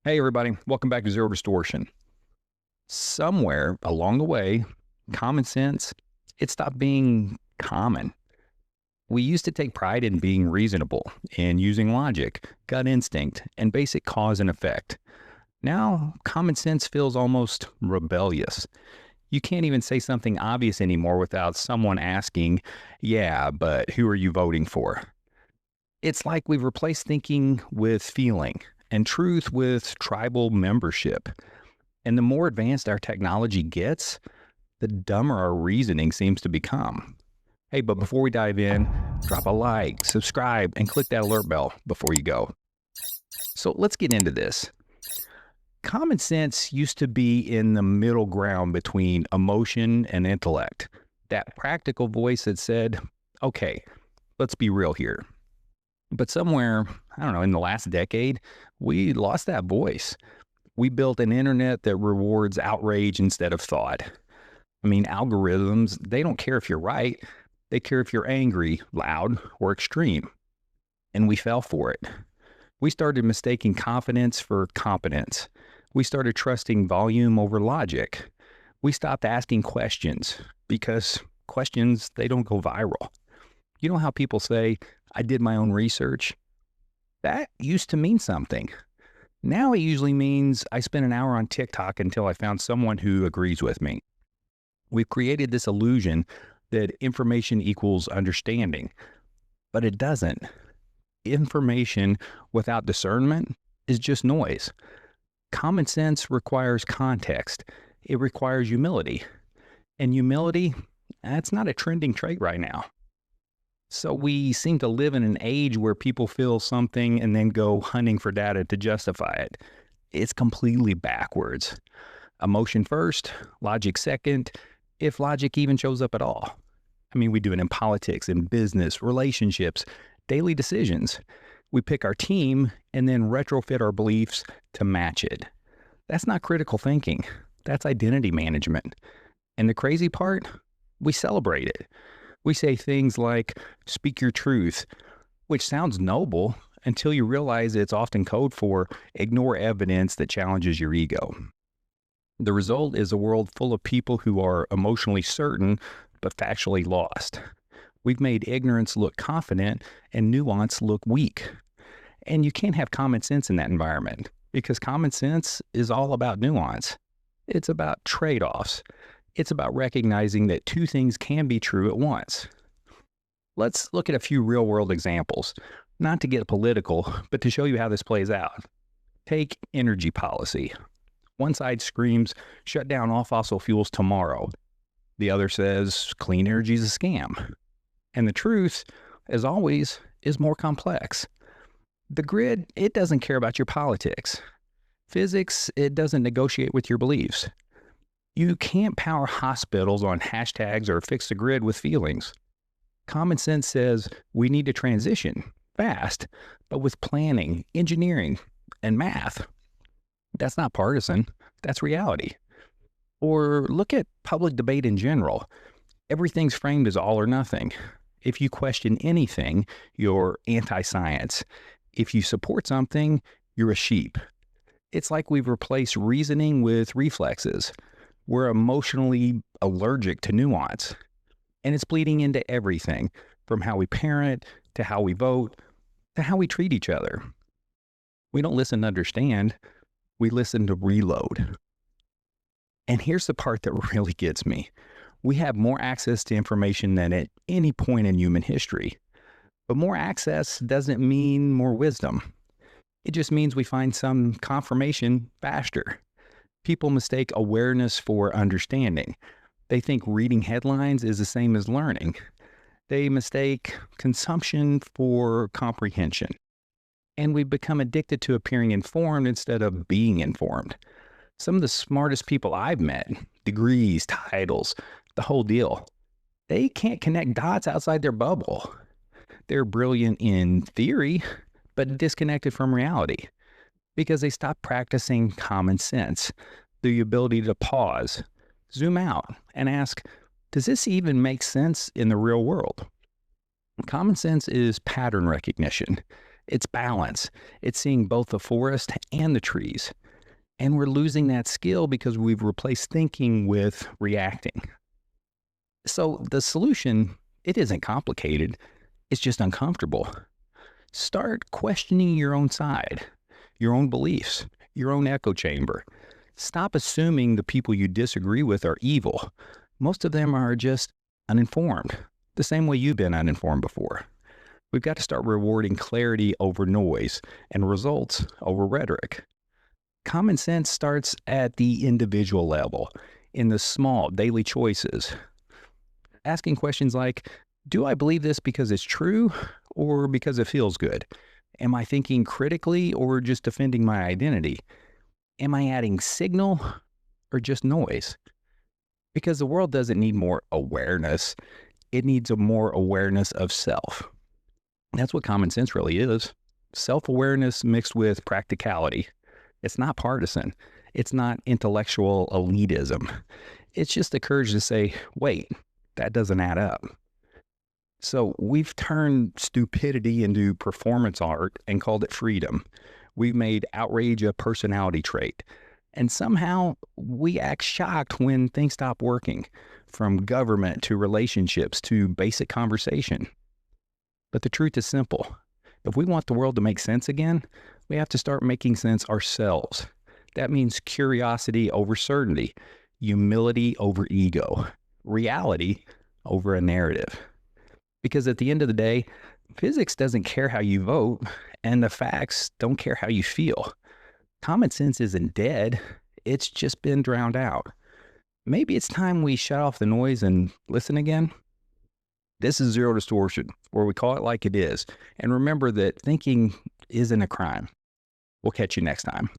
Hey, everybody. Welcome back to Zero Distortion. Somewhere along the way, common sense, it stopped being common. We used to take pride in being reasonable, in using logic, gut instinct, and basic cause and effect. Now, common sense feels almost rebellious. You can't even say something obvious anymore without someone asking, yeah, but who are you voting for? It's like we've replaced thinking with feeling and truth with tribal membership. And the more advanced our technology gets, the dumber our reasoning seems to become. Hey, but before we dive in, drop a like, subscribe, and click that alert bell before you go. So let's get into this. Common sense used to be in the middle ground between emotion and intellect. That practical voice that said, okay, let's be real here. But somewhere, I don't know, in the last decade, we lost that voice. We built an internet that rewards outrage instead of thought. I mean, algorithms, they don't care if you're right. They care if you're angry, loud, or extreme. And we fell for it. We started mistaking confidence for competence. We started trusting volume over logic. We stopped asking questions because questions, they don't go viral. You know how people say, I did my own research? That used to mean something. Now it usually means I spent an hour on TikTok until I found someone who agrees with me. We've created this illusion that information equals understanding, but it doesn't. Information without discernment is just noise. Common sense requires context. It requires humility. And humility, that's not a trending trait right now. So we seem to live in an age where people feel something and then go hunting for data to justify it. It's completely backwards. Emotion first, logic second, if logic even shows up at all. I mean, we do it in politics, in business, relationships, daily decisions. We pick our team and then retrofit our beliefs to match it. That's not critical thinking. That's identity management. And the crazy part, we celebrate it. We say things like, speak your truth, which sounds noble until you realize it's often code for ignore evidence that challenges your ego. The result is a world full of people who are emotionally certain but factually lost. We've made ignorance look confident and nuance look weak. And you can't have common sense in that environment because common sense is all about nuance. It's about trade-offs. It's about recognizing that two things can be true at once. Let's look at a few real-world examples, not to get political, but to show you how this plays out. Take energy policy. One side screams, shut down all fossil fuels tomorrow. The other says, clean energy is a scam. And the truth, as always, is more complex. The grid, it doesn't care about your politics. Physics, it doesn't negotiate with your beliefs. You can't power hospitals on hashtags or fix the grid with feelings. Common sense says we need to transition fast, but with planning, engineering, and math. That's not partisan. That's reality. Or look at public debate in general. Everything's framed as all or nothing. If you question anything, you're anti-science. If you support something, you're a sheep. It's like we've replaced reasoning with reflexes. We're emotionally allergic to nuance, and it's bleeding into everything, from how we parent, to how we vote, to how we treat each other. We don't listen to understand, we listen to reload. And here's the part that really gets me. We have more access to information than at any point in human history. But more access doesn't mean more wisdom. It just means we find some confirmation faster. People mistake awareness for understanding. They think reading headlines is the same as learning. They mistake consumption for comprehension. And we've become addicted to appearing informed instead of being informed. Some of the smartest people I've met, degrees, titles, the whole deal, they can't connect dots outside their bubble. They're brilliant in theory, but disconnected from reality. Because they stop practicing common sense, the ability to pause, zoom out, and ask, does this even make sense in the real world? Common sense is pattern recognition. It's balance. It's seeing both the forest and the trees. And we're losing that skill because we've replaced thinking with reacting. So the solution, it isn't complicated. It's just uncomfortable. Start questioning your own side, your own beliefs, your own echo chamber. Stop assuming the people you disagree with are evil. Most of them are just uninformed, the same way you've been uninformed before. We've got to start rewarding clarity over noise and results over rhetoric. Common sense starts at the individual level, in the small daily choices. Asking questions like, do I believe this because it's true or because it feels good? Am I thinking critically or just defending my identity? Am I adding signal or just noise? Because the world doesn't need more awareness. It needs a more awareness of self. That's what common sense really is. Self-awareness mixed with practicality. It's not partisan. It's not intellectual elitism. It's just the courage to say, wait, that doesn't add up. So we've turned stupidity into performance art and called it freedom. We've made outrage a personality trait. And somehow we act shocked when things stop working, from government to relationships to basic conversation. But the truth is simple. If we want the world to make sense again, we have to start making sense ourselves. That means curiosity over certainty, humility over ego, reality over a narrative. Because at the end of the day, physics doesn't care how you vote, and the facts don't care how you feel. Common sense isn't dead, it's just been drowned out. Maybe it's time we shut off the noise and listen again. This is Zero Distortion, where we call it like it is. And remember that thinking isn't a crime. We'll catch you next time.